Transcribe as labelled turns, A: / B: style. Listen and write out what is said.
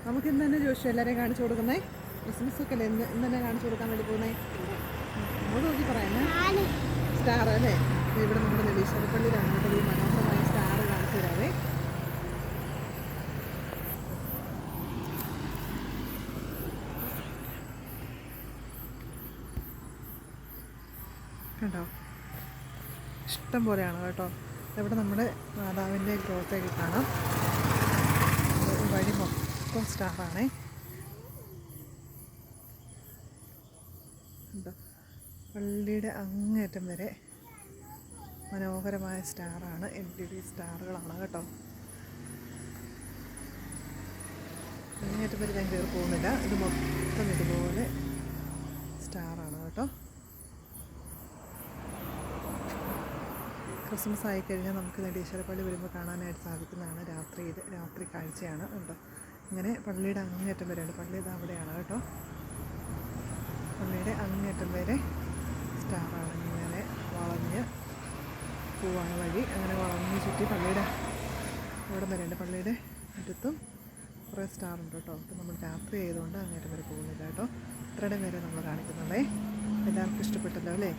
A: നമുക്ക് ഇന്ന് തന്നെ ജോഷു എല്ലാവരെയും കാണിച്ചു കൊടുക്കുന്നേ. ക്രിസ്മസ് ഒക്കെ അല്ലേ ഇന്ന് തന്നെ കാണിച്ചു കൊടുക്കാൻ വേണ്ടി പോകുന്നേ. നമ്മൾ നോക്കി പറയാം സ്റ്റാർ അല്ലേ. ഇവിടെ നമ്മുടെ നെല്ലീശ്വരപ്പള്ളിയിൽ അങ്ങോട്ട് ഈ മനോഹരമായ സ്റ്റാർ കാണിച്ചു തരാവേ. കണ്ടോ, ഇഷ്ടം പോലെയാണ് കേട്ടോ. ഇവിടെ നമ്മുടെ മാതാവിൻ്റെ ഗ്രോത്തൊക്കെ കാണാം. വഴി മൊത്തം സ്റ്റാറാണേ. എന്താ പള്ളിയുടെ അങ്ങേറ്റം വരെ മനോഹരമായ സ്റ്റാറാണ്. LED സ്റ്റാറുകളാണ് കേട്ടോ. അങ്ങേറ്റം വരെ ഞാൻ കയറി പോകുന്നില്ല. ഇത് മൊത്തം ഇതുപോലെ സ്റ്റാറാണ് കേട്ടോ. ക്രിസ്മസ് ആയിക്കഴിഞ്ഞാൽ നമുക്ക് നെല്ലീശ്വരപ്പള്ളി വരുമ്പോൾ കാണാനായിട്ട് സാധിക്കുന്നതാണ്. രാത്രി കാഴ്ചയാണ് കേട്ടോ. ഇങ്ങനെ പള്ളിയുടെ അങ്ങേറ്റം വരെയുണ്ട്. പള്ളി ഇത് അവിടെയാണ് കേട്ടോ. പള്ളിയുടെ അങ്ങേറ്റം വരെ സ്റ്റാറാണ്. ഇങ്ങനെ വളഞ്ഞ് പോവാണ് വഴി. അങ്ങനെ വളഞ്ഞ് ചുറ്റി പള്ളിയുടെ അവിടെ വരെയുണ്ട്. പള്ളിയുടെ അടുത്തും കുറേ സ്റ്റാറുണ്ട് കേട്ടോ. അപ്പം നമ്മൾ രാത്രി ആയതുകൊണ്ട് അങ്ങേറ്റം വരെ പോകുന്നില്ല കേട്ടോ. ഇത്രയുടെ വരെ നമ്മൾ കാണിക്കുന്നുള്ളേ. എല്ലാവർക്കും ഇഷ്ടപ്പെട്ടല്ലോ അല്ലേ.